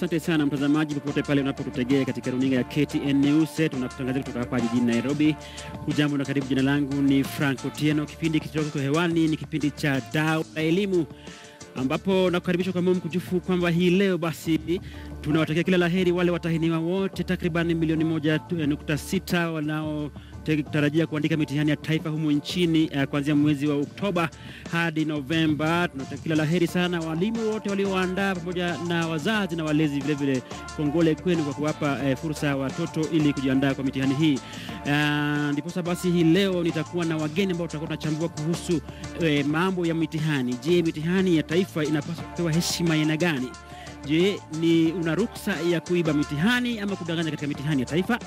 asante sana mtazamaji popote pale unapotutegea katika runinga ya KTN News. Tunakutangazia kutoka hapa jijini Nairobi. Hujambo na karibu, jina langu ni Frank Otieno. Kipindi kitoko hewani ni kipindi cha Dau la Elimu, ambapo nakukaribisha kwa moyo mkunjufu kwamba hii leo basi tunawatakia kila laheri wale watahiniwa wote takriban milioni 1.6 wanao tarajia kuandika mitihani ya taifa humu nchini kuanzia mwezi wa Oktoba hadi Novemba. Tunatakia kila laheri sana walimu wote walioandaa pamoja na wazazi na walezi vile vile. Kongole kwenu kwa kuwapa fursa watoto ili kujiandaa kwa mitihani hii. Ndipo basi hii leo nitakuwa na wageni ambao tutakuwa tunachambua kuhusu mambo ya mitihani. Je, mitihani ya taifa inapaswa kupewa heshima aina gani? Je, ni una ruhusa ya kuiba mitihani ama kudanganya katika mitihani ya taifa?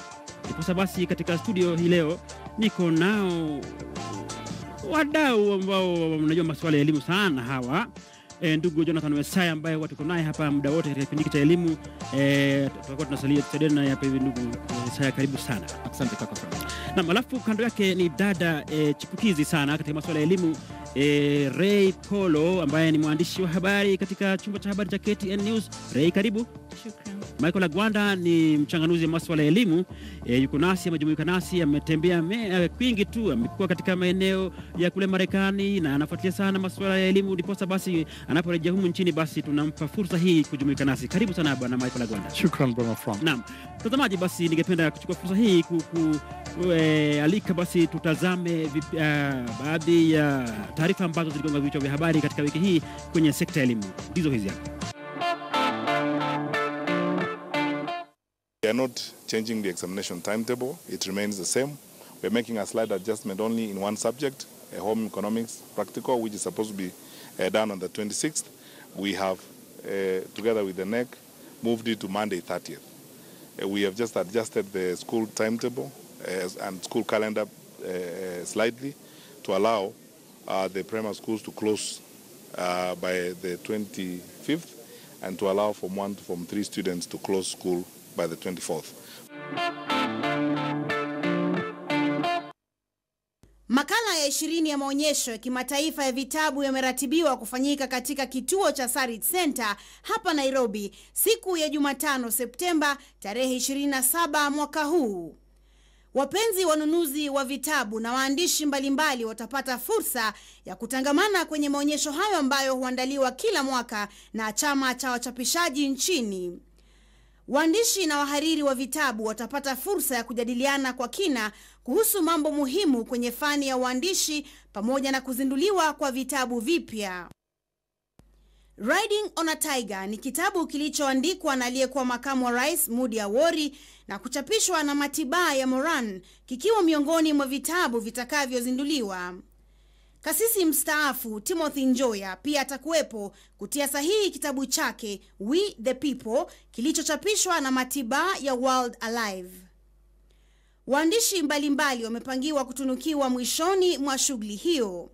Kwa basi katika studio hii leo niko nao wadau ambao wanajua masuala ya elimu sana hawa. Ndugu Jonathan Wesaya ambaye watu tuko naye hapa muda wote katika kipindi cha elimu. Tutakuwa tunasalia na hapa hivi. Ndugu Wesaya, karibu sana. Asante kaka Frank. Na alafu kando yake ni dada chipukizi sana katika masuala ya elimu, Ray Polo ambaye ni mwandishi wa habari katika chumba cha habari cha KTN News. Ray, karibu. Shukrani. Michael Agwanda ni mchanganuzi wa masuala ya elimu. Yuko nasi, amejumuika nasi, ametembea kwingi tu, amekuwa katika maeneo ya kule Marekani na anafuatilia sana masuala ya elimu. Ndipo basi anaporejea humu nchini basi tunampa fursa hii kujumuika nasi. Karibu sana bwana Michael Agwanda. Shukrani bwana Frank. Naam. Mtazamaji, basi ningependa kuchukua fursa hii alika basi tutazame baadhi ya taarifa ambazo ziligonga vichwa vya habari katika wiki hii kwenye sekta ya elimu. Hizo hizi hapa. We are not changing the examination timetable. It remains the same. We are making a slight adjustment only in one subject, home economics practical, which is supposed to be done on the 26th. We have, together with the NEC, moved it to Monday 30th. We have just adjusted the school timetable and school calendar slightly to allow the primary schools to close by the 25th and to allow Form 1 to Form 3 students to close school by the 24th. Makala ya 20 ya maonyesho ya kimataifa ya vitabu yameratibiwa kufanyika katika kituo cha Sarit Center hapa Nairobi siku ya Jumatano Septemba tarehe 27 mwaka huu. Wapenzi wanunuzi wa vitabu na waandishi mbalimbali watapata fursa ya kutangamana kwenye maonyesho hayo ambayo huandaliwa kila mwaka na chama cha wachapishaji nchini. Waandishi na wahariri wa vitabu watapata fursa ya kujadiliana kwa kina kuhusu mambo muhimu kwenye fani ya uandishi pamoja na kuzinduliwa kwa vitabu vipya. Riding on a Tiger ni kitabu kilichoandikwa na aliyekuwa makamu wa rais Mudi Awori na kuchapishwa na Matiba ya Moran, kikiwa miongoni mwa vitabu vitakavyozinduliwa. Kasisi mstaafu Timothy Njoya pia atakuwepo kutia sahihi kitabu chake We the People kilichochapishwa na Matiba ya World Alive. Waandishi mbalimbali wamepangiwa kutunukiwa mwishoni mwa shughuli hiyo.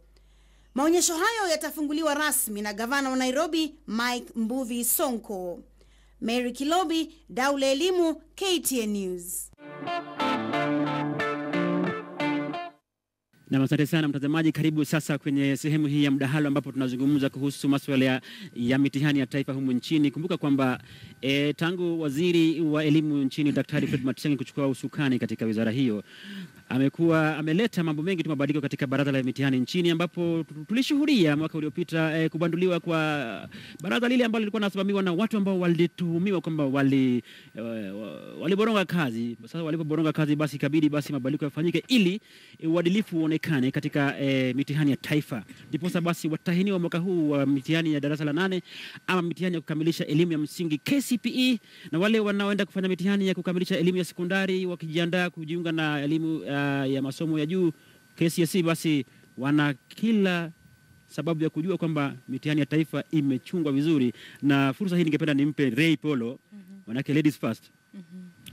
Maonyesho hayo yatafunguliwa rasmi na gavana wa Nairobi Mike Mbuvi Sonko. Mary Kilobi, Dau la Elimu, KTN News. Na asante sana mtazamaji, karibu sasa kwenye sehemu hii ya mdahalo ambapo tunazungumza kuhusu masuala ya mitihani ya taifa humu nchini. Kumbuka kwamba tangu waziri wa elimu nchini Daktari Fred Matiang'i kuchukua usukani katika wizara hiyo, ameleta mambo mengi tu, mabadiliko katika baraza la mitihani nchini, ambapo tulishuhudia mwaka uliopita kubanduliwa kwa baraza lile ambalo lilikuwa linasimamiwa na watu ambao walituhumiwa kwamba waliboronga kazi. Sasa walipoboronga kazi basi ikabidi basi mabadiliko yafanyike ili uadilifu uonekane katika mitihani ya taifa. Ndipo basi watahiniwa mwaka huu wa mitihani ya darasa la 8 ama mitihani ya kukamilisha elimu ya msingi KCPE na wale wanaoenda kufanya mitihani ya kukamilisha elimu ya sekondari wakijiandaa kujiunga na elimu ya masomo ya juu KCSE, basi wana kila sababu ya kujua kwamba mitihani ya taifa imechungwa vizuri. Na fursa hii ningependa nimpe Ray Polo, manake ladies first.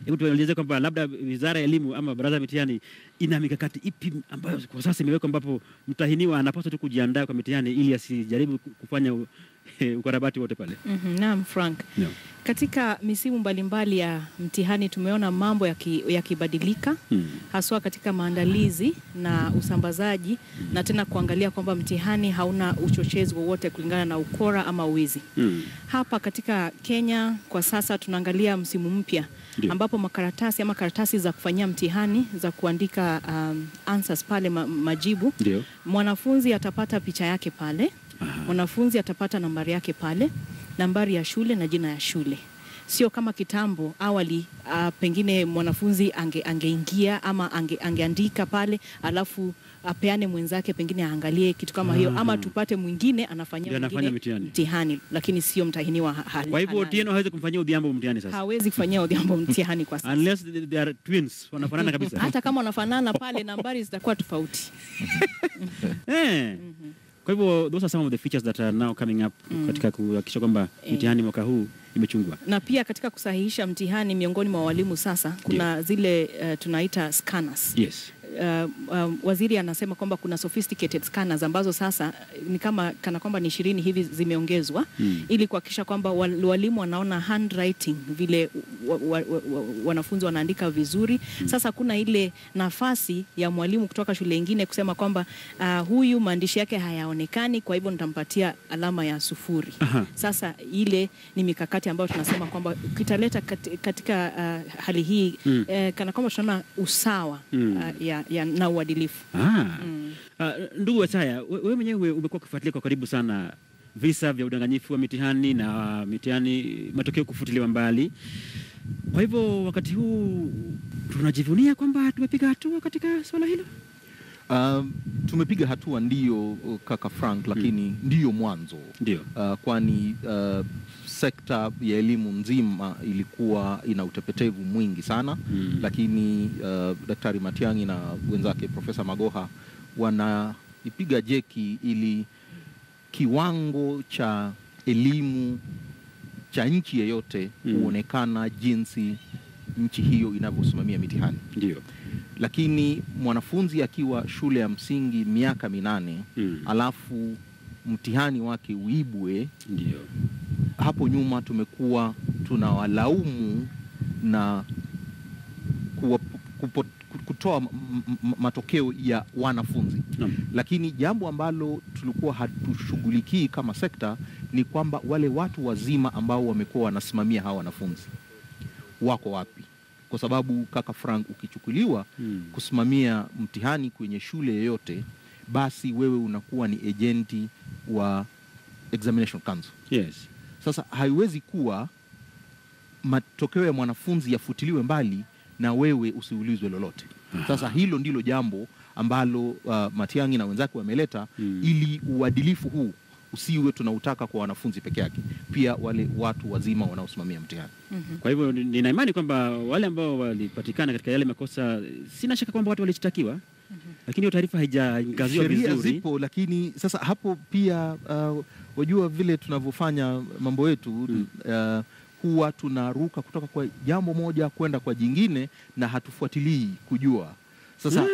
Hebu tueleze kwamba labda Wizara ya Elimu ama Baraza la Mitihani ina mikakati ipi ambayo kwa sasa imewekwa ambapo mtahiniwa anapaswa tu kujiandaa kwa mitihani ili asijaribu kufanya ukarabati wote pale? Naam, Frank. No. Katika misimu mbalimbali ya mtihani tumeona mambo yakibadilika, haswa katika maandalizi na usambazaji, na tena kuangalia kwamba mtihani hauna uchochezi wowote kulingana na ukora ama uwizi. Hapa katika Kenya kwa sasa tunaangalia msimu mpya ambapo karatasi za kufanyia mtihani za kuandika answers pale, majibu. Ndio. Mwanafunzi atapata picha yake pale. Mwanafunzi atapata nambari yake pale, nambari ya shule na jina ya shule. Sio kama kitambo awali, pengine mwanafunzi angeingia ama angeandika pale alafu apeane mwenzake pengine aangalie kitu kama hiyo, ama tupate mwingine anafanyia mtihani, lakini sio mtahiniwa hali. Kwa hivyo Otieno hawezi kumfanyia Odhiambo mtihani sasa. Hawezi kufanyia Odhiambo mtihani kwa sasa. Unless they are twins, wanafanana kabisa. Hata kama wanafanana pale, nambari zitakuwa tofauti. Kwa hivyo those are some of the features that are now coming up katika kuhakikisha kwamba mtihani mwaka huu imechungwa. Na pia katika kusahihisha mtihani miongoni mwa walimu sasa kuna zile tunaita scanners. Yes. Waziri anasema kwamba kuna sophisticated scanners ambazo sasa ni kana kwamba ni 20 hivi zimeongezwa ili kuhakikisha kwamba walimu wanaona handwriting vile wanafunzi wanaandika vizuri. Sasa kuna ile nafasi ya mwalimu kutoka shule nyingine kusema kwamba huyu maandishi yake hayaonekani, kwa hivyo nitampatia alama ya 0. Sasa ile ni mikakati ambayo tunasema kwamba kitaleta katika hali hii kana kwamba tunaona usawa na uadilifu. Ndugu Wasaya, wewe mwenyewe umekuwa kufuatilia kwa karibu sana visa vya udanganyifu wa mitihani na mitihani matokeo kufutiliwa mbali. Kwa hivyo wakati huu tunajivunia kwamba tumepiga hatua katika swala hilo? Tumepiga hatua ndio kaka Frank, lakini ndio mwanzo. Ndio. Kwani sekta ya elimu nzima ilikuwa ina utepetevu mwingi sana, lakini Daktari Matiang'i na wenzake Profesa Magoha wanaipiga jeki ili kiwango cha elimu cha nchi yeyote huonekana jinsi nchi hiyo inavyosimamia mitihani. Ndio. Lakini mwanafunzi akiwa shule ya msingi miaka 8 alafu mtihani wake uibwe, ndio hapo nyuma tumekuwa tunawalaumu na kutoa matokeo ya wanafunzi. Lakini jambo ambalo tulikuwa hatushughulikii kama sekta ni kwamba wale watu wazima ambao wamekuwa wanasimamia hawa wanafunzi wako wapi? Kwa sababu kaka Frank, ukichukuliwa kusimamia mtihani kwenye shule yoyote, basi wewe unakuwa ni agenti wa examination council. Yes. Sasa haiwezi kuwa matokeo ya mwanafunzi yafutiliwe mbali na wewe usiulizwe lolote. Sasa hilo ndilo jambo ambalo Matiang'i na wenzake wameleta ili uadilifu huu usiwe tunautaka kwa wanafunzi peke yake, pia wale watu wazima wanaosimamia mtihani. Kwa hivyo nina imani kwamba wale ambao walipatikana katika yale makosa, sina shaka kwamba watu walishtakiwa. Lakini hiyo taarifa haijaangaziwa vizuri. Sheria zipo, lakini sasa hapo pia wajua vile tunavyofanya mambo yetu, huwa tunaruka kutoka kwa jambo moja kwenda kwa jingine na hatufuatilii kujua. Sasa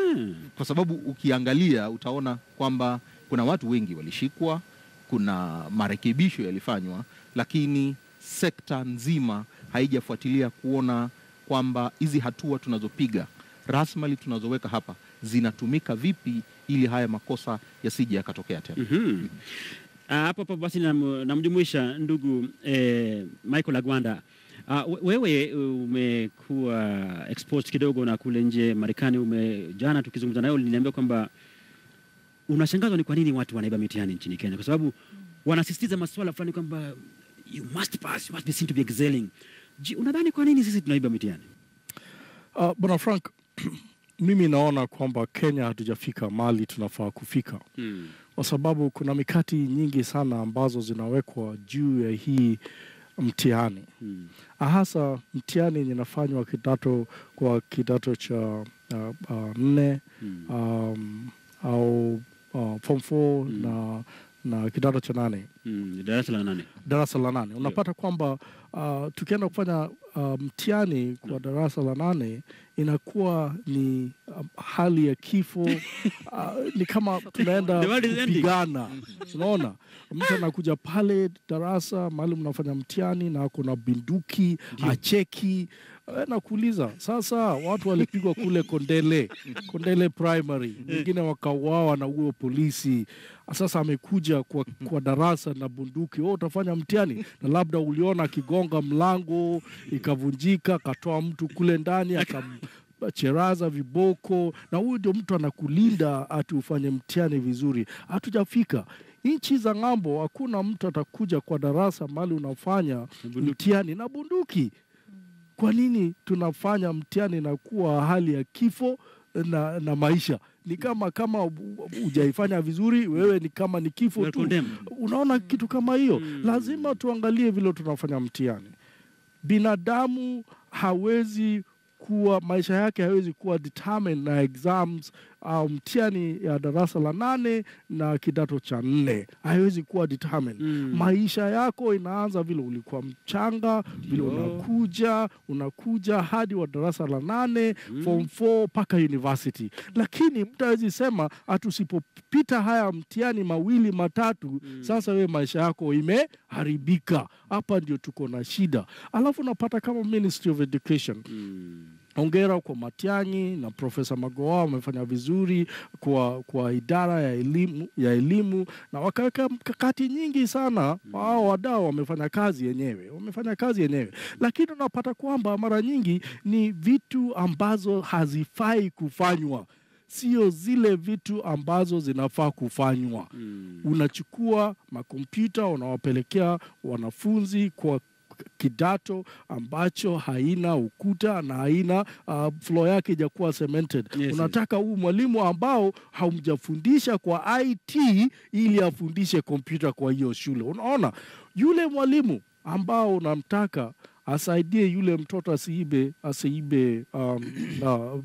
kwa sababu ukiangalia utaona kwamba kuna watu wengi walishikwa, kuna marekebisho yalifanywa, lakini sekta nzima haijafuatilia kuona kwamba hizi hatua tunazopiga, rasilimali tunazoweka hapa zinatumika vipi ili haya makosa yasije yakatokea tena. Hapo basi namjumuisha ndugu Michael Agwanda. Wewe umekuwa exposed kidogo na kule nje Marekani. Jana tukizungumza nayo uliniambia kwamba unashangazwa ni kwa nini watu wanaiba mitihani nchini Kenya, kwa sababu wanasisitiza masuala fulani kwamba you must pass, you must be seen to be excelling. Unadhani kwa nini sisi tunaiba mitihani? Bwana Frank, mimi naona kwamba Kenya hatujafika mahali tunafaa kufika. Kwa sababu kuna mikakati nyingi sana ambazo zinawekwa juu ya hii mtihani. Hasa mtihani inafanywa kidato cha 4 au form 4 na kidato cha 8. Darasa la 8. Darasa la 8. Unapata kwamba tukienda kufanya mtihani kwa darasa la 8 inakuwa ni hali ya kifo. Ni kama tunaenda kupigana. Unaona? Mtu anakuja pale darasa mahali mnafanya mtihani na kuna bunduki, acheki. Na kuuliza, sasa watu walipigwa kule Kondele Primary, wengine wakauawa na huo polisi. Sasa amekuja kwa darasa na bunduki. Utafanya mtihani, na labda uliona akigonga mlango ikavunjika, katoa mtu kule ndani akamcheraza viboko, na huyu ndio mtu anakulinda ati ufanye mtihani vizuri. Hatujafika nchi za ng'ambo, hakuna mtu atakuja kwa darasa mahali unafanya mtihani na bunduki. Kwa nini tunafanya mtihani na kuwa hali ya kifo na maisha? Ni kama hujaifanya vizuri, wewe ni kama ni kifo tu. Unaona kitu kama hiyo? Lazima tuangalie vile tunafanya mtihani. Binadamu hawezi kuwa, maisha yake hawezi kuwa determined na exams au mtihani ya darasa la 8 na kidato cha 4. Haiwezi kuwa determined. Maisha yako inaanza vile ulikuwa mchanga, vile unakuja hadi wa darasa la 8, form 4 paka university. Lakini mtu hawezi sema atusipopita haya mtihani mawili matatu, sasa wewe maisha yako imeharibika. Hapa ndio tuko na shida. Alafu unapata kama Ministry of Education. Hongera kwa Matiang'i na Profesa Magoha, wamefanya vizuri kwa idara ya elimu na wakaweka mkakati nyingi sana. Wao wadau wamefanya kazi yenyewe. Lakini unapata kwamba mara nyingi ni vitu ambazo hazifai kufanywa, sio zile vitu ambazo zinafaa kufanywa. Unachukua makompyuta unawapelekea wanafunzi kwa kidato ambacho haina ukuta na haina floor yake hajakuwa cemented. Unataka huu mwalimu ambao haumjafundisha kwa IT ili afundishe kompyuta kwa hiyo shule. Unaona, yule mwalimu ambao unamtaka asaidie yule mtoto asiibe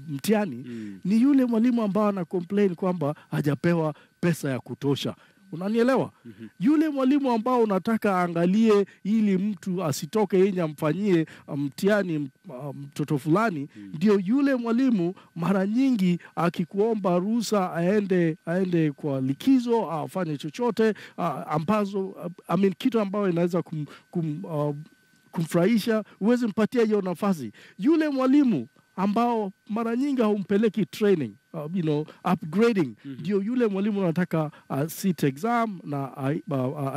mtihani, ni yule mwalimu ambao ana complain kwamba hajapewa pesa ya kutosha. Unanielewa? Yule mwalimu ambao unataka angalie ili mtu asitoke yeye amfanyie mtihani mtoto fulani, ndio yule mwalimu mara nyingi akikuomba ruhusa aende kwa likizo, afanye chochote ambazo kitu ambayo inaweza kumfurahisha, uweze mpatia hiyo nafasi. Yule mwalimu ambao mara nyingi haumpeleki training, upgrading, ndio yule mwalimu anataka sit exam na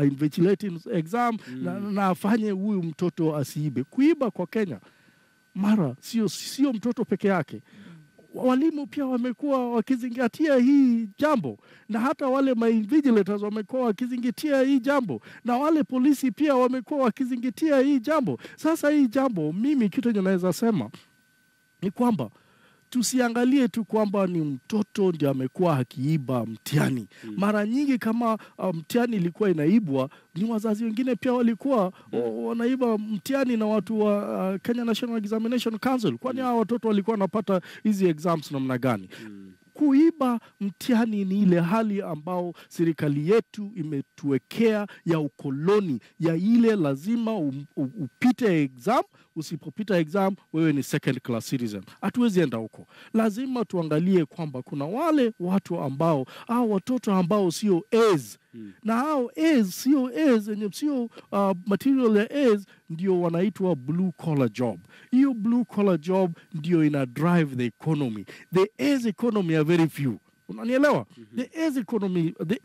invigilating exam na afanye huyu mtoto asiibe. Kuiba kwa Kenya mara sio mtoto peke yake. Walimu pia wamekuwa wakizingatia hii jambo, na hata wale invigilators wamekuwa wakizingatia hii jambo, na wale polisi pia wamekuwa wakizingatia hii jambo. Sasa hii jambo, mimi kitu ninaweza sema ni kwamba tusiangalie tu kwamba ni mtoto ndiye amekuwa akiiba mtihani. Mara nyingi kama mtihani ilikuwa inaibwa, ni wazazi wengine pia walikuwa wanaiba mtihani na watu wa Kenya National Examination Council. Kwani hao watoto walikuwa wanapata hizi exams namna gani? Kuiba mtihani ni ile hali ambao serikali yetu imetuwekea ya ukoloni, ya ile lazima upite exam. Usipopita exam wewe ni second class citizen. Hatuwezi enda huko. Lazima tuangalie kwamba kuna wale watu ambao watoto ambao sio A's. Na hao A's sio A's, sio material ya A's, ndio wanaitwa blue collar job. Hiyo blue collar job ndio ina drive the economy. The A's economy are very few. Unanielewa? The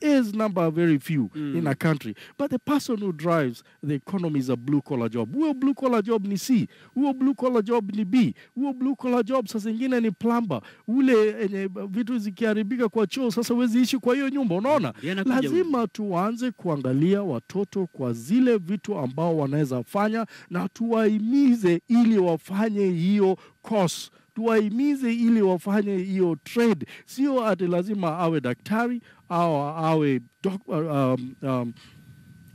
A's number are very few in a country. But the person who drives the economy is a blue collar job. Huo blue collar job ni C. Huo blue collar job ni B. Huo blue collar job sasa ingine ni plumber. Ule vitu zikiharibika kwa choo, sasa huwezi ishi kwa hiyo nyumba. Unaona? Lazima tuanze kuangalia watoto kwa zile vitu ambao wanaweza fanya, na tuwahimize ili wafanye hiyo course. Tuwahimize ili wafanye hiyo trade. Sio ati lazima awe daktari au awe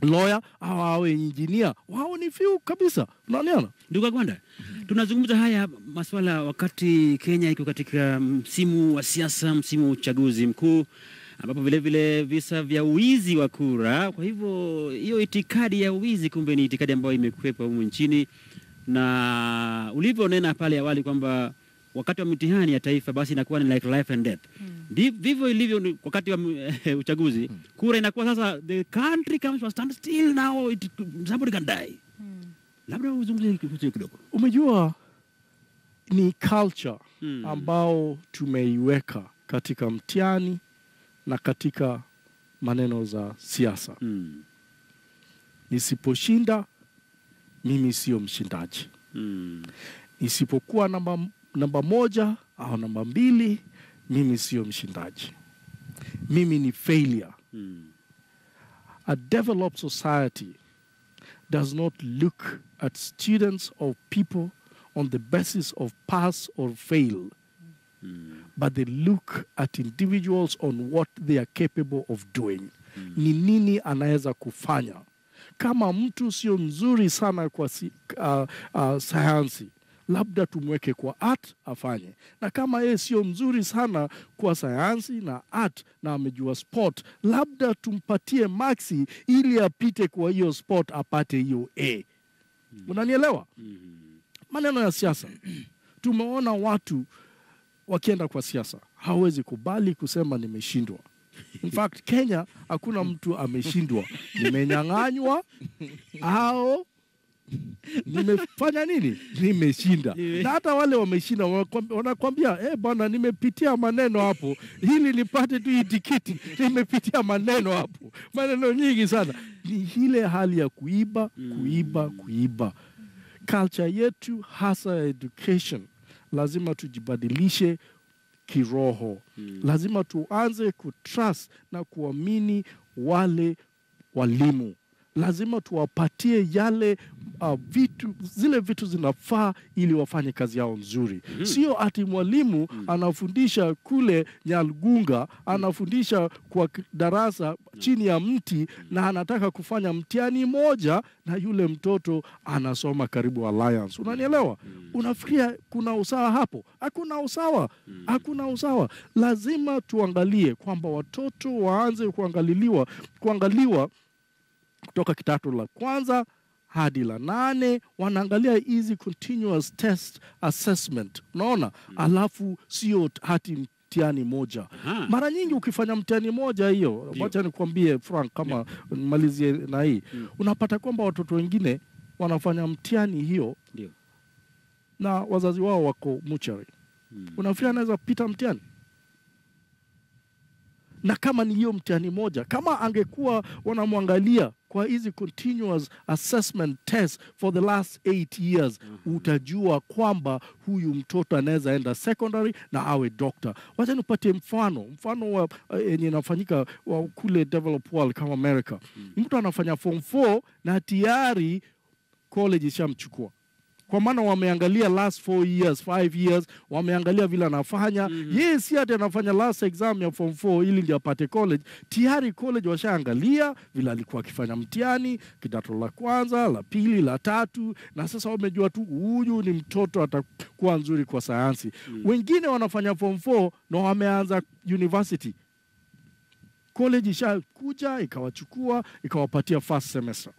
lawyer au awe engineer. Wao ni few kabisa. Unaona? Ndugu Gwanda, tunazungumza haya masuala wakati Kenya iko katika msimu wa siasa, msimu wa uchaguzi mkuu. ambapo vile vile visa vya uwizi wa kura. Kwa hivyo hiyo itikadi ya uwizi kumbe ni itikadi ambayo imekwepa humu nchini, na ulivyonena pale awali kwamba wakati wa mitihani ya taifa basi inakuwa ni like life and death. Vivyo ilivyo wakati wa uchaguzi, kura inakuwa sasa the country comes to a standstill, now somebody can die. Labda uzungumzie kidogo. Umejua ni culture ambao tumeiweka katika mtihani na katika maneno za siasa. Nisiposhinda mimi sio mshindaji. Nisipokuwa namba moja au namba 2 mimi sio mshindaji. Mimi ni failure. A developed society does not look at students or people on the basis of pass or fail, but they look at individuals on what they are capable of doing. Ni nini anaweza kufanya? Kama mtu sio mzuri sana kwa sayansi, labda tumweke kwa art afanye. Na kama yeye sio mzuri sana kwa sayansi na art na amejua sport, labda tumpatie maxi ili apite kwa hiyo sport apate hiyo A. Unanielewa? Maneno ya siasa. Tumeona watu wakienda kwa siasa hawezi kubali kusema nimeshindwa. In fact, Kenya hakuna mtu ameshindwa. Nimenyang'anywa au nimefanya nini? Nimeshinda. Na hata wale wameshinda wanakwambia bwana, nimepitia maneno hapo ili nipate tu hii tikiti. Nimepitia maneno hapo. Maneno nyingi sana. Ni ile hali ya kuiba. Culture yetu hasa education lazima tujibadilishe kiroho. Lazima tuanze kutrust na kuamini wale walimu. Lazima tuwapatie yale zile vitu zinafaa ili wafanye kazi yao nzuri. Sio ati mwalimu anafundisha kule Nyalgunga, anafundisha kwa darasa chini ya mti na anataka kufanya mtihani moja na yule mtoto anasoma karibu Alliance. Unanielewa? Unafikiria kuna usawa hapo? Hakuna usawa. Hakuna usawa. Lazima tuangalie kwamba watoto waanze kuangaliwa kutoka kidato la kwanza hadi la 8, wanaangalia hizi continuous test assessment. Unaona? Alafu sio hati mtihani moja. Mara nyingi ukifanya mtihani moja hiyo, wacha nikwambie Frank kama nimalizie na hii. Unapata kwamba watoto wengine wanafanya mtihani hiyo na wazazi wao wako muchari. Unafikiri anaweza pita mtihani? Na kama ni hiyo mtihani moja, kama angekuwa wanamwangalia kwa hizi continuous assessment test for the last 8 years, utajua kwamba huyu mtoto anaweza enda secondary na awe doctor. Wacha nipatie mfano wa yenye inafanyika kule developed world kama America. Mtu anafanya form 4 na tayari college ishamchukua. Kwa maana wameangalia last 4 years, 5 years, wameangalia vile anafanya. Yes, si ati anafanya last exam ya form 4 ili ndio apate college. Tayari college washaangalia vile alikuwa akifanya mtihani, kidato la kwanza, la pili, la 3, na sasa wamejua tu huyu ni mtoto atakuwa nzuri kwa sayansi. Wengine wanafanya form 4 na wameanza university. College ishakuja ikawachukua ikawapatia first semester.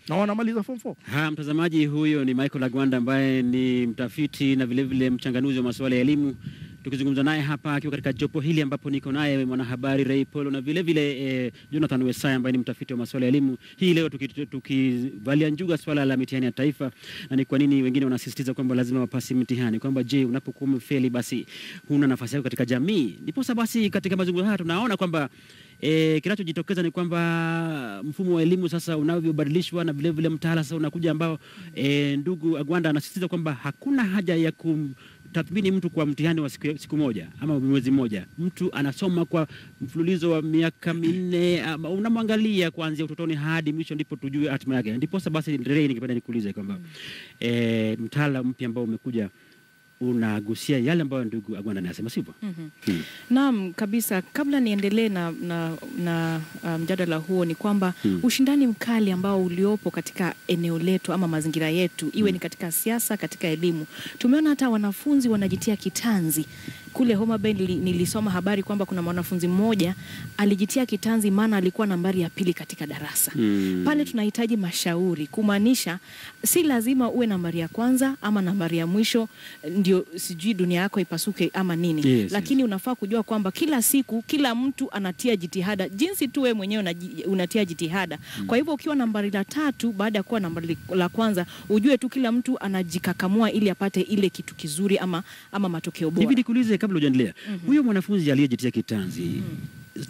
Na wanamaliza form 4. Mtazamaji, huyo ni Michael Agwanda ambaye ni mtafiti na vile vile mchanganuzi wa masuala ya elimu. Tukizungumza naye hapa akiwa katika jopo hili ambapo niko naye mwanahabari Ray Polo na vile vile Jonathan Wesaya ambaye ni mtafiti wa masuala ya elimu. Hii leo tukivalia njuga swala la mitihani ya taifa, na ni kwa nini wengine wanasisitiza kwamba lazima wapasi mitihani, kwamba je, unapokuwa umefeli basi huna nafasi yako katika jamii. Ndipo basi katika mazungumzo haya tunaona kwamba kinachojitokeza ni kwamba mfumo wa elimu sasa unavyobadilishwa na vile vile mtaala sasa unakuja ambao ndugu Agwanda anasisitiza kwamba hakuna haja ya tathmini mtu kwa mtihani wa siku moja ama mwezi mmoja. Mtu anasoma kwa mfululizo wa miaka 4, unamwangalia kuanzia utotoni hadi mwisho ndipo tujue hatima yake. Ndipo basi Ray, ningependa nikuulize kwamba mtaala mpya ambao umekuja unagusia yale ambayo ndugu Agwanda anasema, sivyo? Naam, kabisa. Kabla niendelee na mjadala huo, ni kwamba ushindani mkali ambao uliopo katika eneo letu ama mazingira yetu, iwe ni katika siasa, katika elimu, tumeona hata wanafunzi wanajitia kitanzi kule Homa Bay nilisoma habari kwamba kuna mwanafunzi mmoja alijitia kitanzi maana alikuwa nambari ya pili katika darasa. Pale tunahitaji mashauri, kumaanisha si lazima uwe nambari ya kwanza ama nambari ya mwisho ndio sijui dunia yako ipasuke ama nini. Lakini unafaa kujua kwamba kila siku kila mtu anatia jitihada jinsi tu wewe mwenyewe unatia jitihada. Kwa hivyo ukiwa nambari la 3 baada ya kuwa nambari la kwanza, ujue tu kila mtu anajikakamua ili apate ile kitu kizuri ama matokeo bora. Hivi nikuulize kabla hujaendelea. Huyo mwanafunzi aliyejitia kitanzi,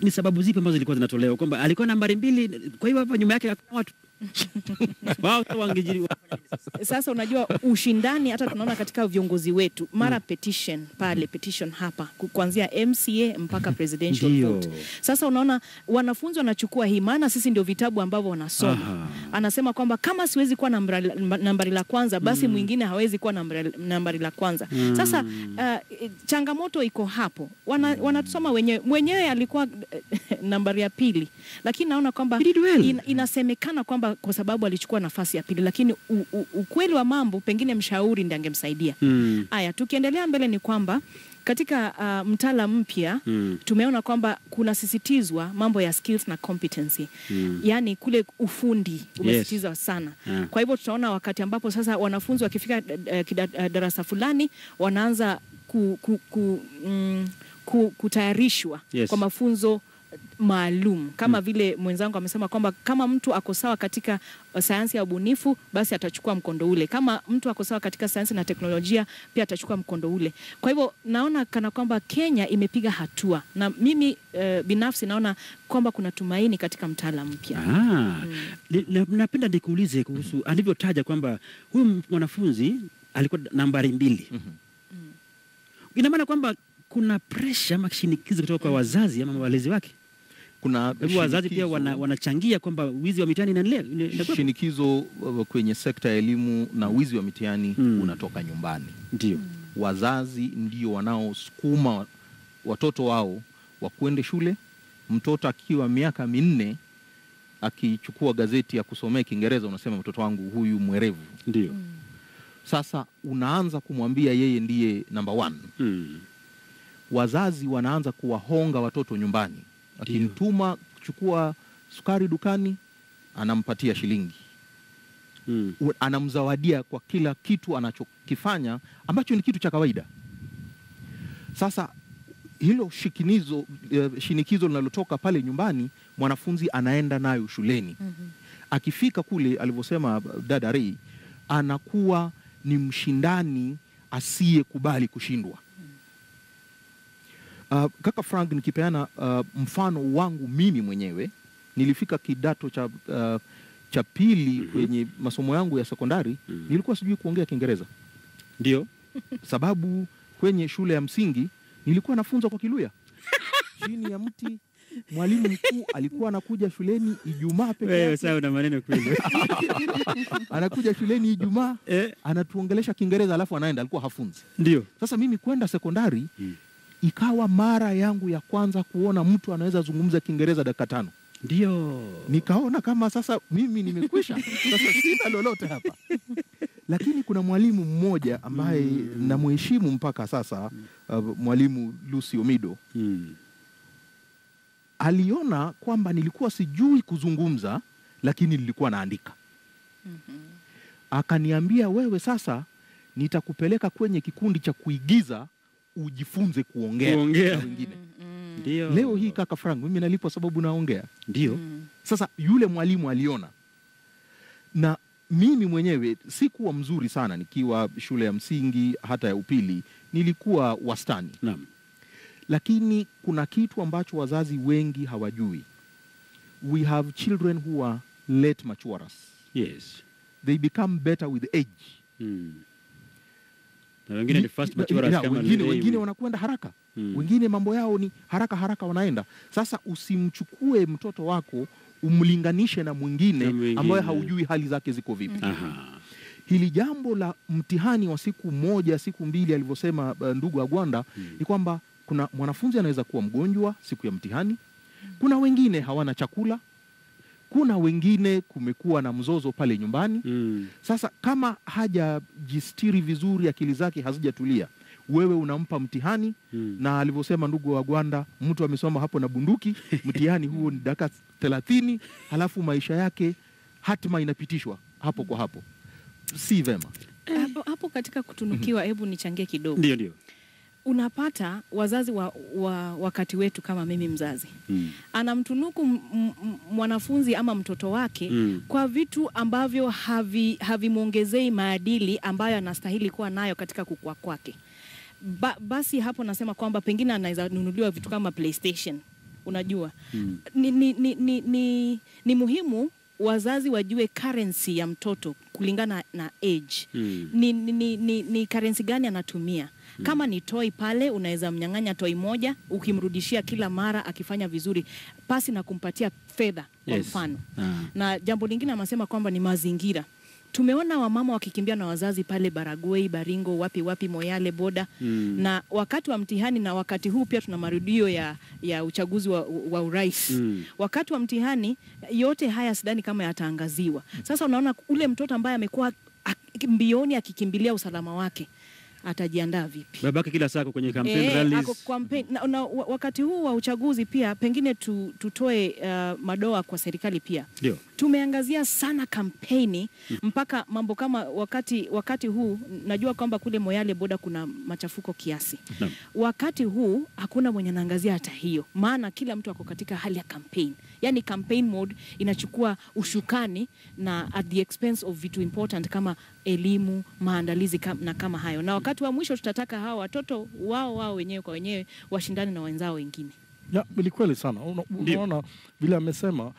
ni sababu zipi ambazo zilikuwa zinatolewa kwamba alikuwa nambari 2, kwa hivyo hapa nyuma yake watu sasa unajua ushindani hata tunaona katika viongozi wetu mara petition pale, petition hapa kuanzia MCA mpaka presidential vote. Sasa unaona wanafunzi wanachukua hii, maana sisi ndio vitabu ambavyo wanasoma. Anasema kwamba kama siwezi kuwa nambari la kwanza, basi mwingine hawezi kuwa nambari la kwanza. Sasa changamoto iko hapo. Wanasoma mwenyewe alikuwa nambari ya pili, lakini naona kwamba inasemekana kwamba kwa sababu alichukua nafasi ya pili, lakini ukweli wa mambo pengine mshauri ndiye angemsaidia. Haya, tukiendelea mbele ni kwamba katika mtaala mpya tumeona kwamba kuna sisitizwa mambo ya skills na competency. Yaani kule ufundi umesisitizwa sana. Kwa hivyo tutaona wakati ambapo sasa wanafunzi wakifika darasa fulani wanaanza kutayarishwa kwa mafunzo maalum kama vile mwenzangu amesema kwamba kama mtu ako sawa katika sayansi ya ubunifu basi atachukua mkondo ule, kama mtu ako sawa katika sayansi na teknolojia pia atachukua mkondo ule. Kwa hivyo naona kana kwamba Kenya imepiga hatua, na mimi binafsi naona kwamba kuna tumaini katika mtaala mpya. Napenda nikuulize kuhusu alivyotaja kwamba huyu mwanafunzi alikuwa nambari 2. Ina maana kwamba kuna pressure ama shinikizo kutoka kwa wazazi ama walezi wake? Kuna wazazi pia wanachangia kwamba wizi wa mitihani inaendelea. Shinikizo kwenye sekta ya elimu na wizi wa mitihani unatoka nyumbani. Ndio. Wazazi ndio wanaosukuma watoto wao wakwende shule. Mtoto akiwa miaka 4 akichukua gazeti ya kusomea Kiingereza unasema mtoto wangu huyu mwerevu. Ndio. Sasa unaanza kumwambia yeye ndiye number 1. Wazazi wanaanza kuwahonga watoto nyumbani. Akimtuma kuchukua sukari dukani anampatia shilingi. Anamzawadia kwa kila kitu anachokifanya ambacho ni kitu cha kawaida. Sasa hilo shinikizo linalotoka pale nyumbani mwanafunzi anaenda nayo shuleni. Akifika kule alivyosema dada Ray, anakuwa ni mshindani asiyekubali kushindwa. Kaka Frank, nikipeana mfano wangu mimi mwenyewe, nilifika kidato cha pili kwenye masomo yangu ya sekondari, nilikuwa sijui kuongea Kiingereza. Ndio. Sababu kwenye shule ya msingi nilikuwa nafunzwa kwa Kiluya. Chini ya mti mwalimu mkuu alikuwa anakuja shuleni Ijumaa pekee. Wewe sawa una maneno kweli. Anakuja shuleni Ijumaa, anatuongelesha Kiingereza alafu anaenda, alikuwa hafunzi. Ndio. Sasa mimi kwenda sekondari ikawa mara yangu ya kwanza kuona mtu anaweza zungumza Kiingereza dakika 5. Ndio. Nikaona kama sasa mimi nimekwisha. Sasa sina lolote hapa. Lakini kuna mwalimu mmoja ambaye namheshimu mpaka sasa, mwalimu Lucy Omido. Aliona kwamba nilikuwa sijui kuzungumza lakini nilikuwa naandika. Akaniambia, wewe sasa nitakupeleka kwenye kikundi cha kuigiza ujifunze kuongea na wengine. Ndio. Leo hii kaka Frank mimi nalipo sababu naongea. Ndio. Sasa yule mwalimu aliona. Na mimi mwenyewe sikuwa mzuri sana nikiwa shule ya msingi hata ya upili, nilikuwa wastani. Naam. Lakini kuna kitu ambacho wazazi wengi hawajui. We have children who are late maturers. Yes. They become better with age. Na wengine ni fast maturers kama wengine wanakwenda haraka. Wengine mambo yao ni haraka wanaenda. Sasa usimchukue mtoto wako umlinganishe na mwingine ambaye haujui hali zake ziko vipi. Hili jambo la mtihani wa siku 1, siku 2 alivyosema ndugu Agwanda, ni kwamba kuna mwanafunzi anaweza kuwa mgonjwa siku ya mtihani. Kuna wengine hawana chakula. Kuna wengine kumekuwa na mzozo pale nyumbani. Sasa kama hajajistiri vizuri, akili zake hazijatulia, wewe unampa mtihani na alivyosema ndugu wa Gwanda, mtu amesoma hapo na bunduki, mtihani huo ni dakika 30, halafu maisha yake hatima inapitishwa hapo kwa hapo. Si vema. Hapo katika kutunukiwa, hebu nichangie kidogo. Ndio. Unapata wazazi wakati wetu, kama mimi mzazi anamtunuku mwanafunzi ama mtoto wake kwa vitu ambavyo havimuongezei maadili ambayo anastahili kuwa nayo katika kukua kwake. Basi hapo nasema kwamba pengine anaweza nunuliwa vitu kama PlayStation. Unajua, ni muhimu wazazi wajue currency ya mtoto kulingana na age. Ni currency gani anatumia. Kama ni toy pale, unaweza mnyang'anya toy moja, ukimrudishia kila mara akifanya vizuri, pasi na kumpatia fedha kwa mfano. Na jambo lingine anasema kwamba ni mazingira. Tumeona wamama wakikimbia na wazazi pale Baragoi, Baringo, wapi Moyale, Boda. Na wakati wa mtihani, na wakati huu pia tuna marudio ya uchaguzi wa urais. Wakati wa mtihani yote haya sidhani kama yataangaziwa. Sasa unaona ule mtoto ambaye amekuwa mbioni akikimbilia usalama wake, atajiandaa vipi? Babake kila saa kwenye campaign rallies. Na wakati huu wa uchaguzi pia pengine tutoe madoa kwa serikali pia. Ndio. Tumeangazia sana kampeni mpaka mambo kama wakati huu najua kwamba kule Moyale Boda kuna machafuko kiasi. Wakati huu hakuna mwenye anaangazia hata hiyo, maana kila mtu ako katika hali ya campaign. Yani campaign mode inachukua ushukani na at the expense of vitu important kama elimu, maandalizi na kama hayo. Na wakati wa mwisho tutataka hawa watoto wao wenyewe kwa wenyewe washindane na wenzao wengine. Ya, ni kweli sana. Unaona vile amesema,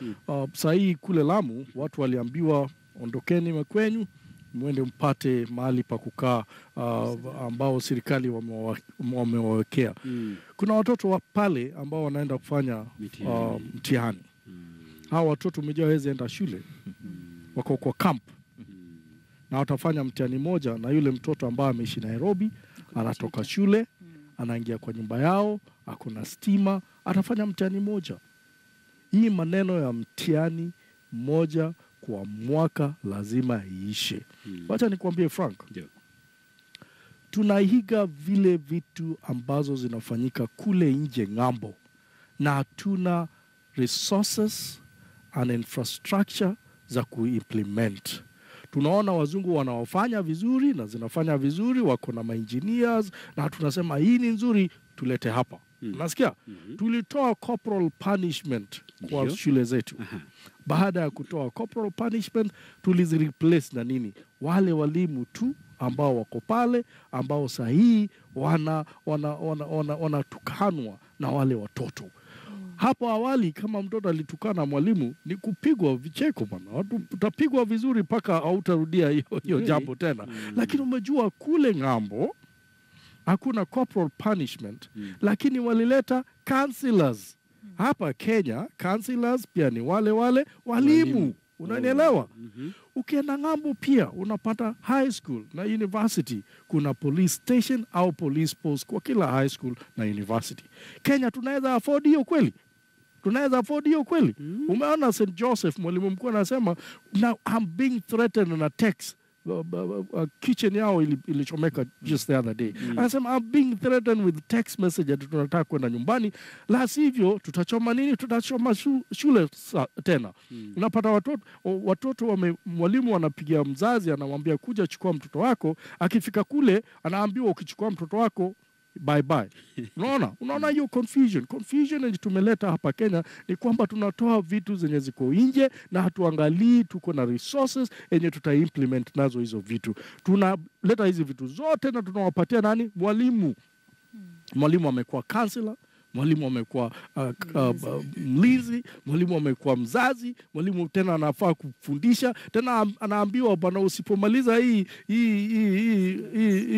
sahi kule Lamu watu waliambiwa ondokeni makwenyu, mwende mpate mahali pa kukaa ambao serikali wamewawekea. Kuna watoto wa pale ambao wanaenda kufanya mtihani. Hao watoto umejua hawezi enda shule. Wako kwa camp. Na watafanya mtihani moja, na yule mtoto ambaye ameishi Nairobi anatoka shule, anaingia kwa nyumba yao, hakuna stima, atafanya mtihani moja. Hii maneno ya mtihani moja kwa mwaka lazima iishe. Wacha nikwambie Frank, tunaiga vile vitu ambazo zinafanyika kule nje ng'ambo, na hatuna resources and infrastructure za kuimplement. Tunaona wazungu wanaofanya vizuri na zinafanya vizuri, wako na engineers, na tunasema hii ni nzuri, tulete hapa. Unasikia? Tulitoa corporal punishment kwa shule zetu. Baada ya kutoa corporal punishment, tulizireplace na nini? Wale walimu tu ambao wako pale, ambao sahihi wanatukanwa na wale watoto. Hapo awali kama mtoto alitukana mwalimu ni kupigwa vicheko bwana. Utapigwa vizuri paka hautarudia hiyo jambo tena. Lakini umejua kule ng'ambo hakuna corporal punishment, lakini walileta counselors. Hapa Kenya counselors pia ni wale walimu. Unanielewa? Ukienda ng'ambo pia unapata high school na university, kuna police station au police post kwa kila high school na university. Kenya tunaweza afford hiyo kweli? Tunaweza afford hiyo kweli? Umeona St. Joseph mwalimu mkuu anasema, now I'm being threatened na text. Kitchen yao ilichomeka just the other day. Anasema I'm being threatened with text message ati tunataka kwenda nyumbani, la sivyo tutachoma nini? Tutachoma shule tena. Unapata watoto mwalimu anapigia mzazi, anamwambia kuja chukua mtoto wako, akifika kule anaambiwa ukichukua mtoto wako bye bye. Unaona hiyo confusion yenye tumeleta hapa Kenya ni kwamba tunatoa vitu zenye ziko nje na hatuangalii tuko na resources yenye tutaimplement nazo hizo vitu. Tunaleta hizi vitu zote na tunawapatia nani? Mwalimu. Mwalimu amekuwa counselor, mwalimu amekuwa mlizi, mwalimu amekuwa mzazi, mwalimu tena anafaa kufundisha, tena anaambiwa bwana usipomaliza hii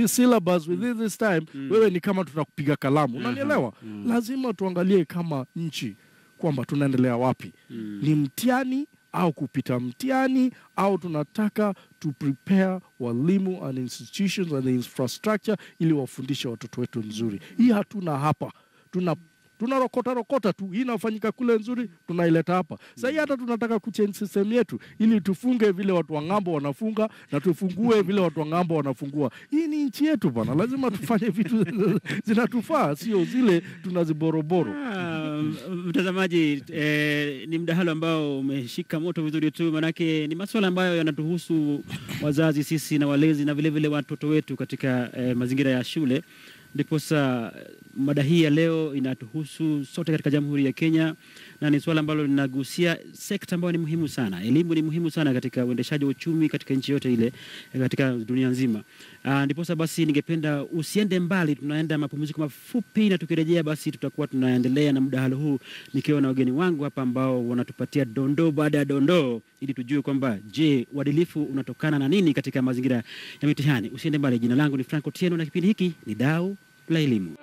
syllabus within this time, wewe ni kama tutakupiga kalamu. Unanielewa? Lazima tuangalie kama nchi kwamba tunaendelea wapi. Ni mtihani au kupita mtihani, au tunataka to prepare walimu and institutions and infrastructure ili wafundishe watoto wetu nzuri. Hii hatuna hapa. tunarokota tu, hii inafanyika kule nzuri tunaileta hapa. Sasa hata tunataka kuchange system yetu ili tufunge vile watu wa ng'ambo wanafunga na tufungue vile watu wa ng'ambo wanafungua. Hii ni nchi yetu bana, lazima tufanye vitu zinatufaa, sio zile tunaziboroboro. Mtazamaji, ni mdahalo ambao umeshika moto vizuri tu, manake ni masuala ambayo yanatuhusu wazazi sisi na walezi na vile vile watoto wetu katika mazingira ya shule. Ndiposa mada hii ya leo inatuhusu sote katika Jamhuri ya Kenya, na ni swala ambalo linagusia sekta ambayo ni muhimu sana. Elimu ni muhimu sana katika uendeshaji wa uchumi katika nchi yote ile, katika dunia nzima. Ndiposa basi ningependa usiende mbali, tunaenda mapumziko mafupi, na tukirejea basi tutakuwa tunaendelea na mdahalo huu nikiwa na wageni wangu hapa ambao wanatupatia dondoo baada ya dondoo ili tujue kwamba je, uadilifu unatokana na nini katika mazingira ya mitihani. Usiende mbali, jina langu ni Franco Tieno na kipindi hiki ni Dau la Elimu.